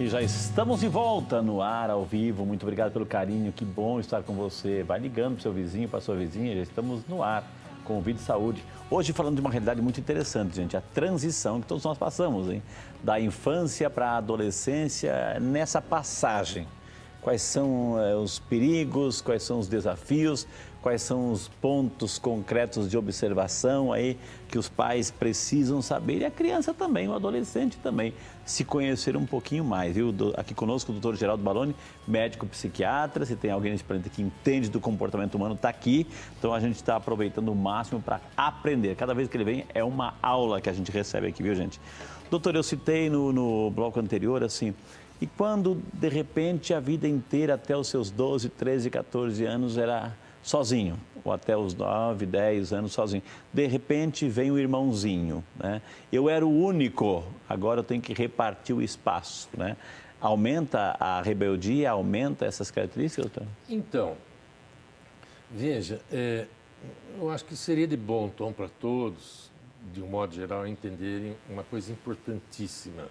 E já estamos de volta no ar, ao vivo. Muito obrigado pelo carinho, que bom estar com você. Vai ligando para o seu vizinho, para a sua vizinha, já estamos no ar com o Vida e Saúde. Hoje falando de uma realidade muito interessante, gente, a transição que todos nós passamos, hein? Da infância para a adolescência, nessa passagem. Quais são os perigos, quais são os desafios, quais são os pontos concretos de observação aí que os pais precisam saber e a criança também, o adolescente também, se conhecer um pouquinho mais, viu? Aqui conosco o doutor Geraldo Baloni, médico psiquiatra, se tem alguém nesse planeta que entende do comportamento humano, está aqui, então a gente está aproveitando o máximo para aprender. Cada vez que ele vem é uma aula que a gente recebe aqui, viu, gente? Doutor, eu citei no bloco anterior, assim, e quando, de repente, a vida inteira, até os seus 12, 13, 14 anos, era sozinho, ou até os 9, 10 anos sozinho. De repente, vem o irmãozinho, né? Eu era o único, agora eu tenho que repartir o espaço, né? Aumenta a rebeldia, aumenta essas características, doutor? Então, veja, eu acho que seria de bom tom para todos, de um modo geral, entenderem uma coisa importantíssima.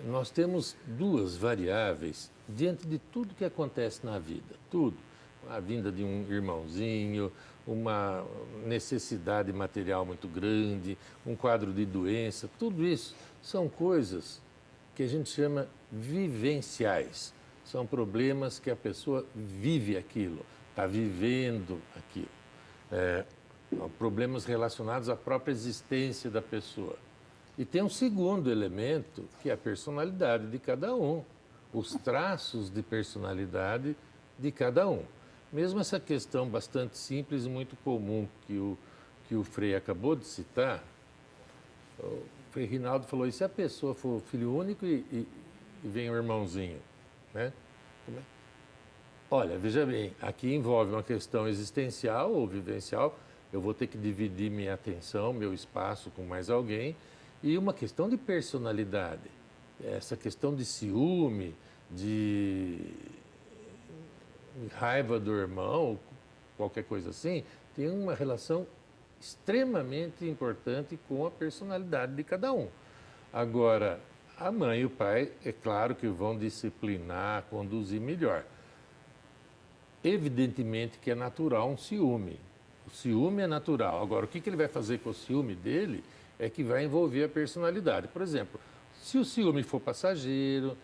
Nós temos duas variáveis diante de tudo que acontece na vida, tudo. A vinda de um irmãozinho, uma necessidade material muito grande, um quadro de doença, tudo isso são coisas que a gente chama vivenciais. São problemas que a pessoa vive aquilo, está vivendo aquilo. Problemas relacionados à própria existência da pessoa. E tem um segundo elemento, que é a personalidade de cada um, os traços de personalidade de cada um. Mesmo essa questão bastante simples e muito comum que o Frei acabou de citar, o Frei Rinaldo falou, e se a pessoa for filho único e vem um irmãozinho, né? Olha, veja bem, aqui envolve uma questão existencial ou vivencial, eu vou ter que dividir minha atenção, meu espaço com mais alguém, e uma questão de personalidade, essa questão de ciúme, de raiva do irmão, qualquer coisa assim, tem uma relação extremamente importante com a personalidade de cada um. Agora, a mãe e o pai, é claro que vão disciplinar, conduzir melhor. Evidentemente que é natural um ciúme. O ciúme é natural. Agora, o que ele vai fazer com o ciúme dele é que vai envolver a personalidade. Por exemplo, se o ciúme for passageiro,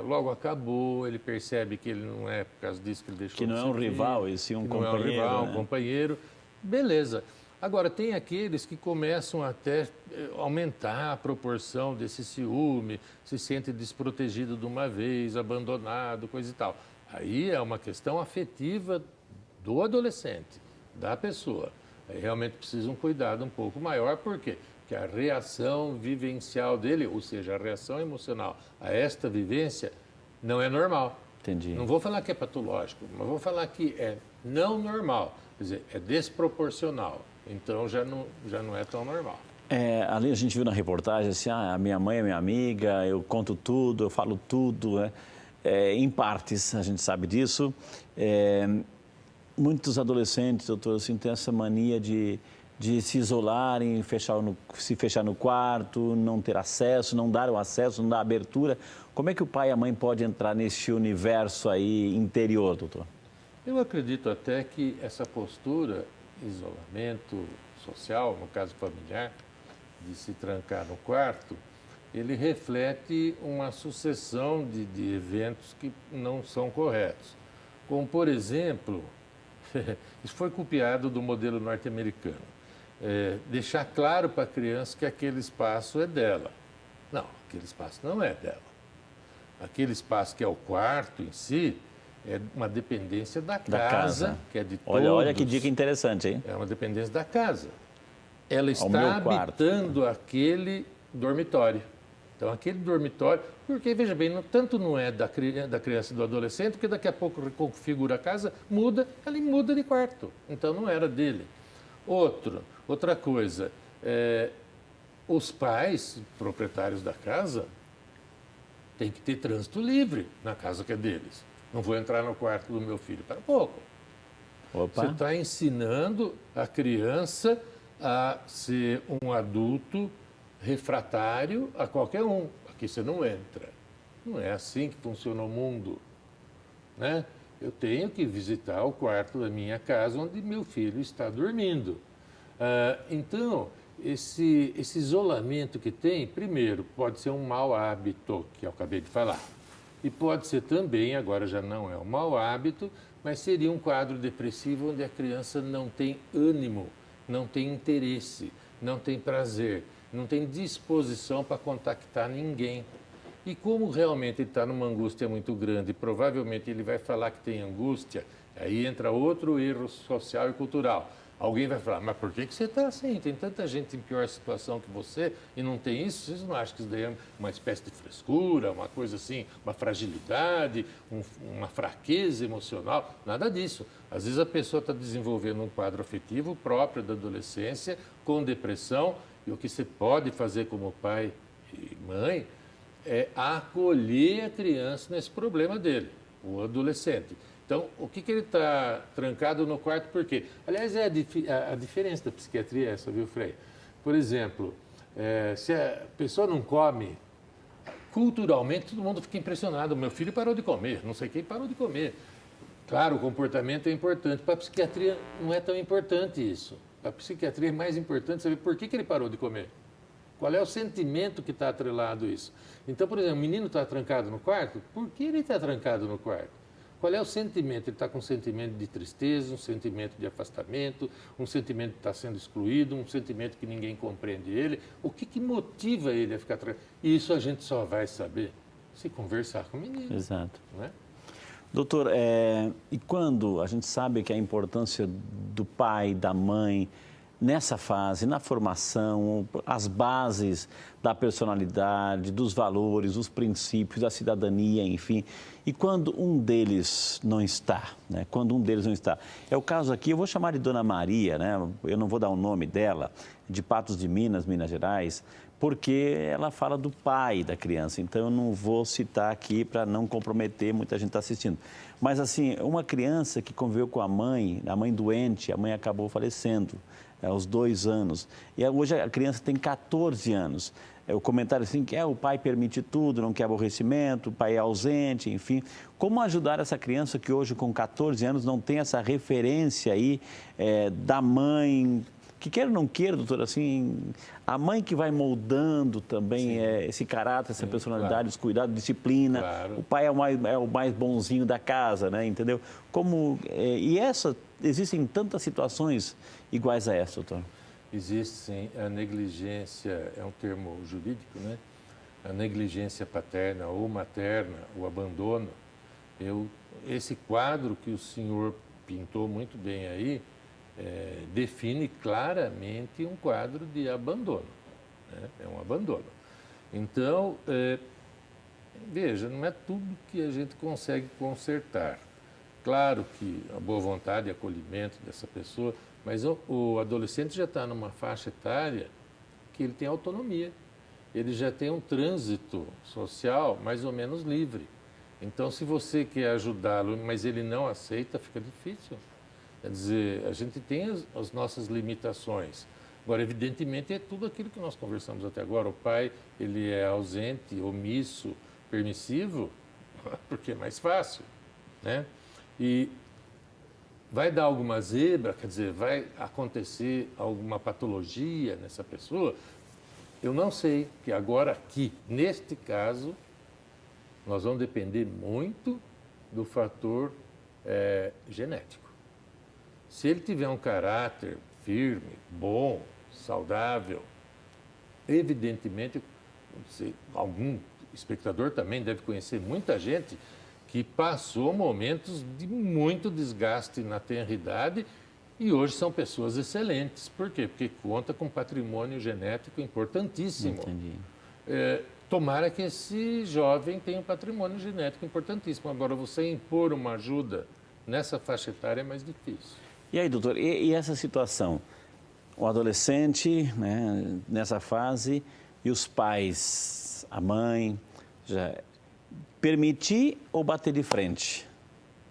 logo acabou, ele percebe que ele não é por causa disso que ele deixou que não é um rival, e sim um companheiro. Não é um rival, né? um companheiro. Beleza. Agora, tem aqueles que começam até aumentar a proporção desse ciúme, se sente desprotegido de uma vez, abandonado, coisa e tal. Aí é uma questão afetiva do adolescente, da pessoa. Aí realmente precisa um cuidado um pouco maior, por quê? Porque a reação vivencial dele, ou seja, a reação emocional a esta vivência, não é normal. Entendi. Não vou falar que é patológico, mas vou falar que é não normal, quer dizer, é desproporcional. Então já não é tão normal. Ali a gente viu na reportagem assim, a minha mãe é minha amiga, eu conto tudo, eu falo tudo, né? Em partes, a gente sabe disso. Muitos adolescentes, doutor, assim, têm essa mania de se isolarem, se fechar no quarto, não ter acesso, não dar o acesso, não dar abertura. Como é que o pai e a mãe podem entrar nesse universo aí interior, doutor? Eu acredito até que essa postura, isolamento social, no caso familiar, de se trancar no quarto, ele reflete uma sucessão de eventos que não são corretos. Como, por exemplo, isso foi copiado do modelo norte-americano. Deixar claro para a criança que aquele espaço é dela. Não, aquele espaço não é dela. Aquele espaço que é o quarto em si é uma dependência da casa, que é de todos. Olha que dica interessante, hein? É uma dependência da casa. Ela está habitando aquele dormitório. Então, aquele dormitório, porque, veja bem, tanto não é da criança e do adolescente, porque daqui a pouco reconfigura a casa, ele muda de quarto. Então, não era dele. Outra coisa, os pais, proprietários da casa, têm que ter trânsito livre na casa que é deles. Não vou entrar no quarto do meu filho. Para pouco. Opa. Você está ensinando a criança a ser um adulto refratário a qualquer um. Aqui você não entra. Não é assim que funciona o mundo, né? Eu tenho que visitar o quarto da minha casa onde meu filho está dormindo. Então, esse isolamento que tem, primeiro, pode ser um mau hábito, que eu acabei de falar. E pode ser também, agora já não é um mau hábito, mas seria um quadro depressivo onde a criança não tem ânimo, não tem interesse, não tem prazer, não tem disposição para contactar ninguém. E como realmente ele está numa angústia muito grande, provavelmente ele vai falar que tem angústia, aí entra outro erro social e cultural. Alguém vai falar, mas por que você está assim? Tem tanta gente em pior situação que você e não tem isso? Vocês não acham que isso daí é uma espécie de frescura, uma coisa assim, uma fragilidade, uma fraqueza emocional? Nada disso. Às vezes a pessoa está desenvolvendo um quadro afetivo próprio da adolescência, com depressão, e o que você pode fazer como pai e mãe é acolher a criança nesse problema dele, o adolescente. Então, o que ele está trancado no quarto, por quê? Aliás, a diferença da psiquiatria é essa, viu, Frei? Por exemplo, se a pessoa não come, culturalmente todo mundo fica impressionado. Meu filho parou de comer, não sei quem parou de comer. Claro, o comportamento é importante. Para a psiquiatria não é tão importante isso. Para a psiquiatria é mais importante saber por que ele parou de comer. Qual é o sentimento que está atrelado a isso? Então, por exemplo, o menino está trancado no quarto, por que ele está trancado no quarto? Qual é o sentimento? Ele está com um sentimento de tristeza, um sentimento de afastamento, um sentimento de estar sendo excluído, um sentimento que ninguém compreende ele. O que motiva ele a ficar trancado? Isso a gente só vai saber se conversar com o menino. Exato. Não é? Doutor, e quando a gente sabe que a importância do pai, da mãe, nessa fase, na formação, as bases da personalidade, dos valores, dos princípios, da cidadania, enfim. E quando um deles não está, né? Quando um deles não está. É o caso aqui, eu vou chamar de Dona Maria, né? Eu não vou dar o nome dela, de Patos de Minas, Minas Gerais, porque ela fala do pai da criança. Então, eu não vou citar aqui para não comprometer, muita gente está assistindo. Mas, assim, uma criança que conviveu com a mãe doente, a mãe acabou falecendo aos 2 anos. E hoje a criança tem 14 anos. O comentário assim, que o pai permite tudo, não quer aborrecimento, o pai é ausente, enfim. Como ajudar essa criança que hoje com 14 anos não tem essa referência aí da mãe, que queira ou não queira, doutor, assim, a mãe que vai moldando também esse caráter, essa personalidade, claro, os cuidados, disciplina. Claro. O pai é o mais bonzinho da casa, né? Entendeu? Existem tantas situações iguais a essa, doutor? Existe, sim. A negligência é um termo jurídico, né? A negligência paterna ou materna, o abandono. Esse quadro que o senhor pintou muito bem aí, define claramente um quadro de abandono, né? É um abandono. Então, veja, não é tudo que a gente consegue consertar. Claro que a boa vontade e acolhimento dessa pessoa, mas o adolescente já está numa faixa etária que ele tem autonomia. Ele já tem um trânsito social mais ou menos livre. Então, se você quer ajudá-lo, mas ele não aceita, fica difícil. Quer dizer, a gente tem as nossas limitações. Agora, evidentemente, é tudo aquilo que nós conversamos até agora. O pai, ele é ausente, omisso, permissivo, porque é mais fácil, né? E vai dar alguma zebra, quer dizer, vai acontecer alguma patologia nessa pessoa? Eu não sei, que agora aqui, neste caso, nós vamos depender muito do fator genético. Se ele tiver um caráter firme, bom, saudável, evidentemente, algum espectador também deve conhecer muita gente que passou momentos de muito desgaste na tenridade e hoje são pessoas excelentes. Por quê? Porque conta com patrimônio genético importantíssimo. Entendi. Tomara que esse jovem tenha um patrimônio genético importantíssimo. Agora, você impor uma ajuda nessa faixa etária é mais difícil. E aí, doutor, e essa situação? O adolescente, né, nessa fase, e os pais, a mãe, já permitir ou bater de frente?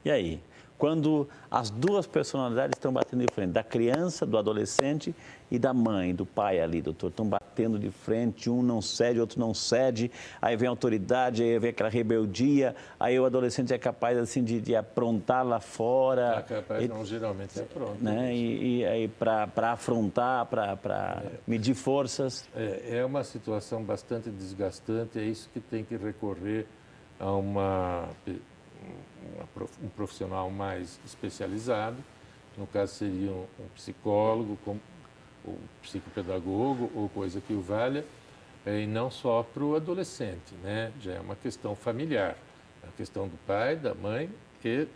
E aí? quando as duas personalidades estão batendo de frente, da criança, do adolescente e da mãe, do pai ali, doutor, estão batendo de frente, um não cede, outro não cede, aí vem a autoridade, aí vem aquela rebeldia, aí o adolescente é capaz assim de aprontar lá fora. É capaz, não, geralmente é pronto. Né? E aí para afrontar, para medir forças. É uma situação bastante desgastante, é isso que tem que recorrer a um profissional mais especializado, no caso seria um psicólogo, ou psicopedagogo, ou coisa que o valha, e não só para o adolescente, né? Já é uma questão familiar, a questão do pai, da mãe e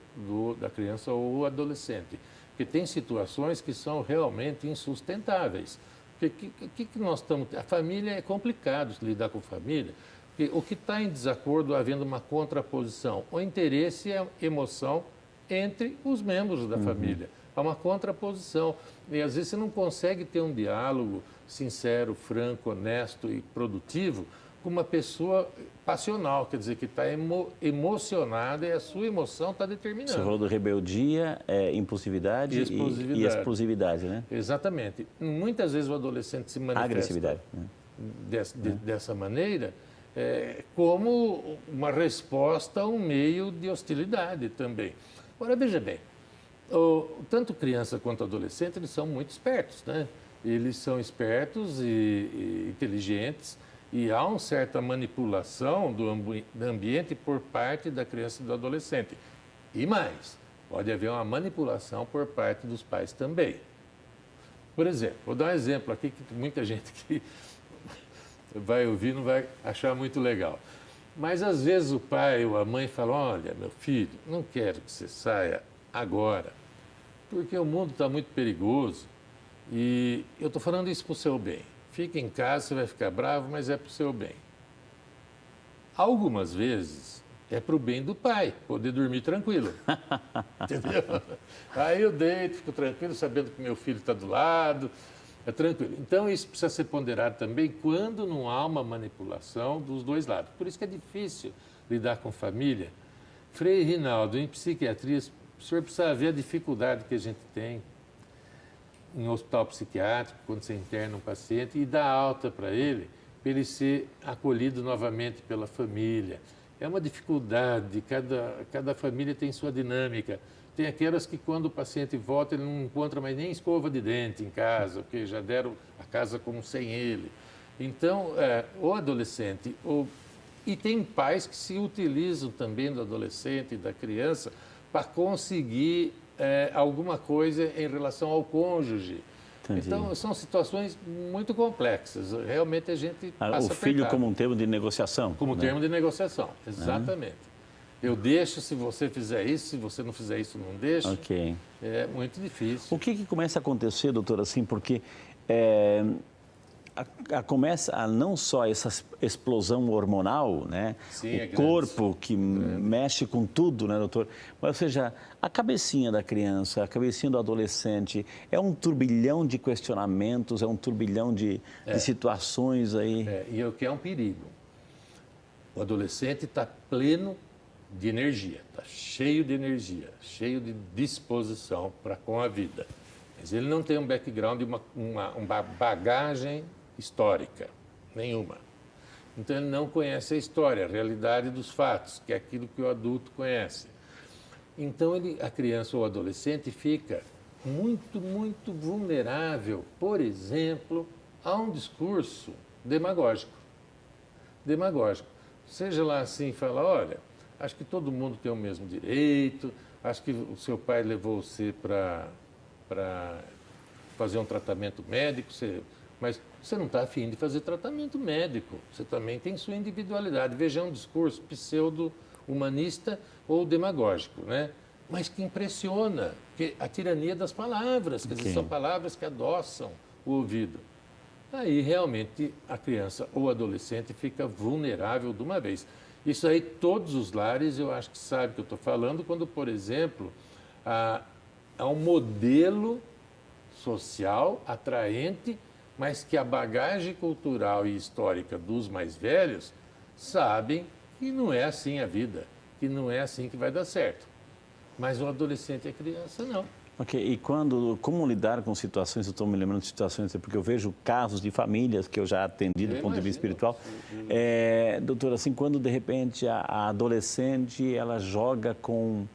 da criança ou adolescente. Porque tem situações que são realmente insustentáveis. O que nós estamos... A família é complicado lidar com família, porque o que está em desacordo, havendo uma contraposição, o interesse e a emoção entre os membros da família. Há uma contraposição. E às vezes você não consegue ter um diálogo sincero, franco, honesto e produtivo com uma pessoa passional, quer dizer, que está emocionada e a sua emoção está determinando. Você falou de rebeldia, impulsividade e explosividade, né? Exatamente. Muitas vezes o adolescente se manifesta agressividade, né? Dessa maneira, como uma resposta a um meio de hostilidade também. Agora, veja bem, tanto criança quanto adolescente, eles são muito espertos, né? Eles são espertos e inteligentes e há uma certa manipulação do ambiente por parte da criança e do adolescente. E mais, pode haver uma manipulação por parte dos pais também. Por exemplo, vou dar um exemplo aqui que muita gente que vai ouvir não vai achar muito legal. Mas às vezes o pai ou a mãe falam, olha, meu filho, não quero que você saia agora, porque o mundo está muito perigoso e eu estou falando isso para o seu bem. Fica em casa, você vai ficar bravo, mas é para o seu bem. Algumas vezes é para o bem do pai, poder dormir tranquilo. Entendeu? Aí eu deito, fico tranquilo, sabendo que meu filho está do lado, é tranquilo. Então isso precisa ser ponderado também quando não há uma manipulação dos dois lados. Por isso que é difícil lidar com família. Frei Rinaldo, em psiquiatria, o senhor precisa ver a dificuldade que a gente tem em hospital psiquiátrico, quando você interna um paciente e dá alta para ele ser acolhido novamente pela família. É uma dificuldade, cada família tem sua dinâmica. Tem aquelas que quando o paciente volta, ele não encontra mais nem escova de dente em casa, porque já deram a casa como sem ele. Então, o adolescente... E tem pais que se utilizam também do adolescente e da criança para conseguir alguma coisa em relação ao cônjuge. Entendi. Então, são situações muito complexas. Realmente, a gente passa o filho como um termo de negociação. Como termo de negociação, exatamente. Eu deixo se você fizer isso, se você não fizer isso, não deixo. Ok. É muito difícil. O que começa a acontecer, doutor, assim, porque começa a não só essa explosão hormonal, né? Sim, o corpo que mexe com tudo, né, doutor? Mas, ou seja, a cabecinha da criança, a cabecinha do adolescente, é um turbilhão de questionamentos, é um turbilhão de situações aí. E é o que é um perigo. O adolescente está pleno de energia, está cheio de energia, cheio de disposição para com a vida. Mas ele não tem um background, uma bagagem histórica nenhuma. Então ele não conhece a história, a realidade dos fatos, que é aquilo que o adulto conhece. Então a criança ou o adolescente fica muito, muito vulnerável, por exemplo, a um discurso demagógico. Seja lá assim, fala, olha, acho que todo mundo tem o mesmo direito, acho que o seu pai levou você para fazer um tratamento médico, mas você não está afim de fazer tratamento médico, você também tem sua individualidade. Veja, um discurso pseudo-humanista ou demagógico, né? Mas que impressiona, que a tirania das palavras, quer dizer, são palavras que adoçam o ouvido. Aí realmente a criança ou adolescente fica vulnerável de uma vez. Isso aí todos os lares eu acho que sabem o que eu estou falando quando, por exemplo, há um modelo social atraente, mas que a bagagem cultural e histórica dos mais velhos sabem que não é assim a vida, que não é assim que vai dar certo. Mas o adolescente e a criança, não. Ok, e como lidar com situações, eu estou me lembrando de situações, porque eu vejo casos de famílias que eu já atendi do ponto de vista espiritual. Doutor, assim, quando de repente a adolescente, ela joga com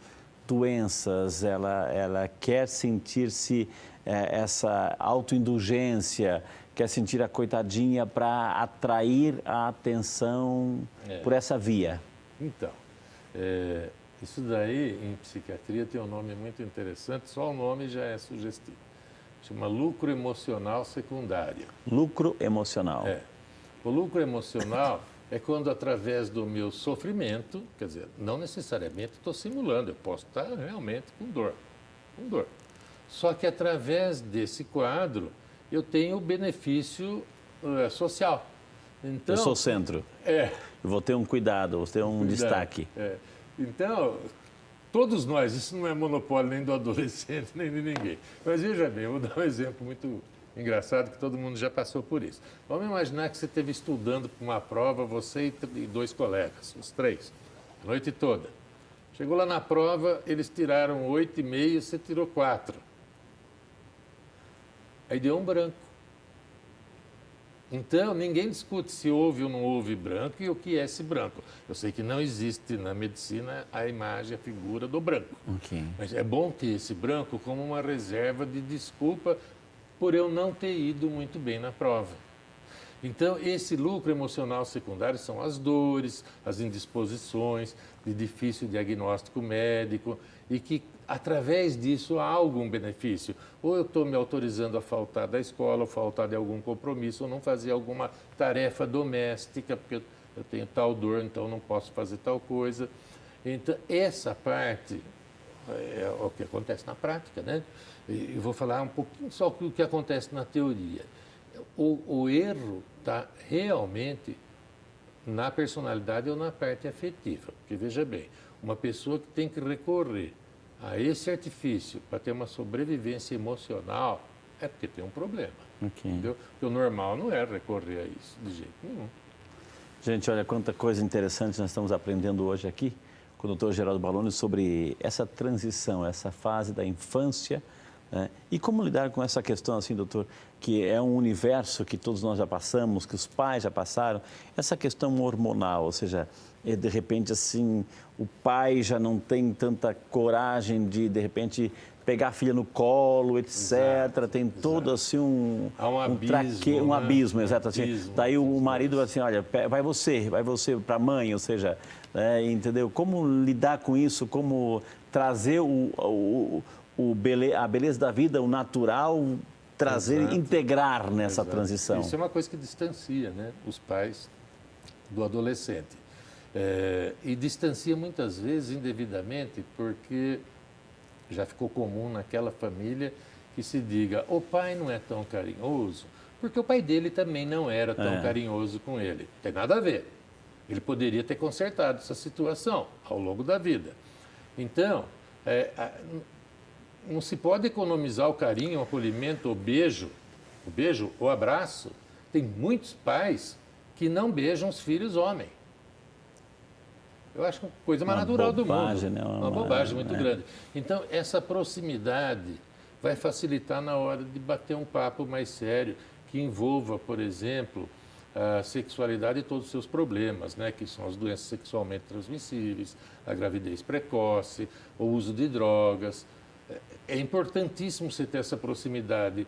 doenças, ela quer sentir-se essa autoindulgência, quer sentir a coitadinha para atrair a atenção por essa via. Então, isso daí, em psiquiatria, tem um nome muito interessante, só o nome já é sugestivo. Chama lucro emocional secundário. Lucro emocional. O lucro emocional é quando, através do meu sofrimento, quer dizer, não necessariamente estou simulando, eu posso estar realmente com dor. Só que, através desse quadro, eu tenho o benefício social. Então, eu sou o centro. Eu vou ter um cuidado, vou ter um destaque. Então, todos nós, isso não é monopólio nem do adolescente, nem de ninguém. Mas veja bem, eu vou dar um exemplo muito engraçado, que todo mundo já passou por isso. Vamos imaginar que você esteve estudando para uma prova, você e 2 colegas, os 3, a noite toda. Chegou lá na prova, eles tiraram 8,5, você tirou 4. Aí deu um branco. Então, ninguém discute se houve ou não houve branco e o que é esse branco. Eu sei que não existe na medicina a imagem, a figura do branco. Okay. Mas é bom ter esse branco como uma reserva de desculpa por eu não ter ido muito bem na prova. Então, esse lucro emocional secundário são as dores, as indisposições, de difícil diagnóstico médico e que, através disso, há algum benefício. Ou eu estou me autorizando a faltar da escola, ou faltar de algum compromisso, ou não fazer alguma tarefa doméstica, porque eu tenho tal dor, então não posso fazer tal coisa. Então, essa parte é o que acontece na prática, né? E vou falar um pouquinho só o que acontece na teoria. O erro está realmente na personalidade ou na parte afetiva. Porque, veja bem, uma pessoa que tem que recorrer a esse artifício para ter uma sobrevivência emocional é porque tem um problema. Entendeu? Porque o normal não é recorrer a isso, de jeito nenhum. Gente, olha quanta coisa interessante nós estamos aprendendo hoje aqui com o doutor Geraldo Balloni sobre essa transição, essa fase da infância. E como lidar com essa questão, assim, doutor, que é um universo que todos nós já passamos, que os pais já passaram, essa questão hormonal, ou seja, de repente, assim, o pai já não tem tanta coragem de repente, pegar a filha no colo, etc. Exato, tem todo, assim, há um abismo, um abismo, exato. Assim. Abismo, daí o marido vai assim, olha, vai você para a mãe, ou seja, entendeu? Como lidar com isso, como trazer a beleza da vida, o natural, trazer, integrar nessa transição. Isso é uma coisa que distancia, né, os pais do adolescente. E distancia muitas vezes indevidamente porque já ficou comum naquela família que se diga o pai não é tão carinhoso porque o pai dele também não era tão carinhoso com ele. Não tem nada a ver. Ele poderia ter consertado essa situação ao longo da vida. Então, não se pode economizar o carinho, o acolhimento, o beijo, o abraço. Tem muitos pais que não beijam os filhos homens. Eu acho uma coisa mais natural do mundo. Né? Uma bobagem muito grande. Então, essa proximidade vai facilitar na hora de bater um papo mais sério, que envolva, por exemplo, a sexualidade e todos os seus problemas, né? Que são as doenças sexualmente transmissíveis, a gravidez precoce, o uso de drogas. É importantíssimo você ter essa proximidade.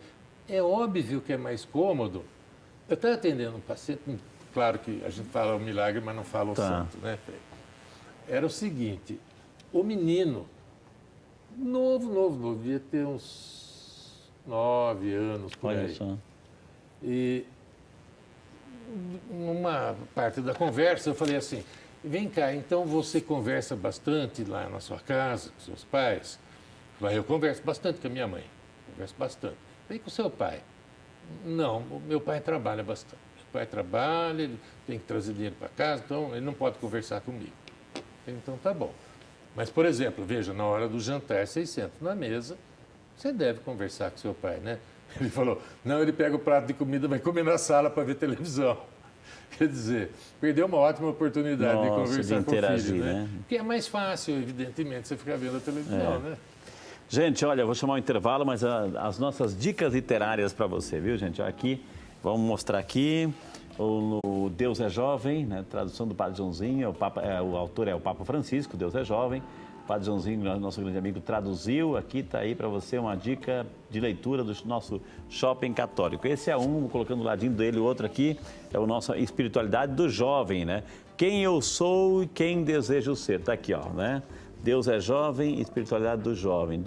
É óbvio que é mais cômodo. Eu estava atendendo um paciente, claro que a gente fala o milagre, mas não fala o santo, né? Era o seguinte, o menino, novo, devia ter uns 9 anos por aí. Só. E numa parte da conversa eu falei assim, vem cá, então você conversa bastante lá na sua casa, com seus pais? Eu converso bastante com a minha mãe, converso bastante. Vem com o seu pai. Não, o meu pai trabalha bastante. Meu pai trabalha, ele tem que trazer dinheiro para casa, então ele não pode conversar comigo. Então tá bom. Mas, por exemplo, veja, na hora do jantar, 600 na mesa, você deve conversar com seu pai, né? Ele falou, não, ele pega o prato de comida, vai comer na sala para ver televisão. Quer dizer, perdeu uma ótima oportunidade de conversar com o filho, né? Porque é mais fácil, evidentemente, você ficar vendo a televisão, né? Gente, olha, eu vou chamar um intervalo, mas as nossas dicas literárias para você, viu, gente? Aqui, vamos mostrar aqui o Deus é Jovem, né? Tradução do Padre Joãozinho, o autor é o Papa Francisco, Deus é Jovem. O Padre Joãozinho, nosso grande amigo, traduziu. Aqui está aí para você uma dica de leitura do nosso Shopping Católico. Esse é um, vou colocando do ladinho dele, o outro aqui é o nosso Espiritualidade do Jovem, né? Quem eu sou e quem desejo ser. Está aqui, ó, né? Deus é Jovem, Espiritualidade do Jovem.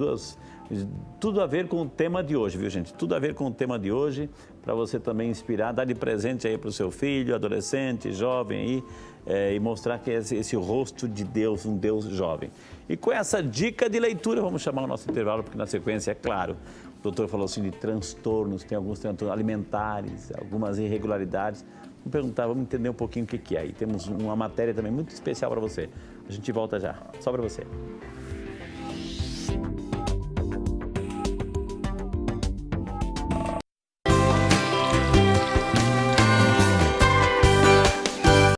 Tudo a ver com o tema de hoje, viu, gente? Tudo a ver com o tema de hoje, para você também inspirar, dar de presente aí para o seu filho, adolescente, jovem aí, e mostrar que esse rosto de Deus, um Deus jovem. E com essa dica de leitura, vamos chamar o nosso intervalo, porque na sequência, é claro, o doutor falou assim de transtornos, tem alguns transtornos alimentares, algumas irregularidades. Vamos perguntar, vamos entender um pouquinho o que é. E temos uma matéria também muito especial para você. A gente volta já, só para você.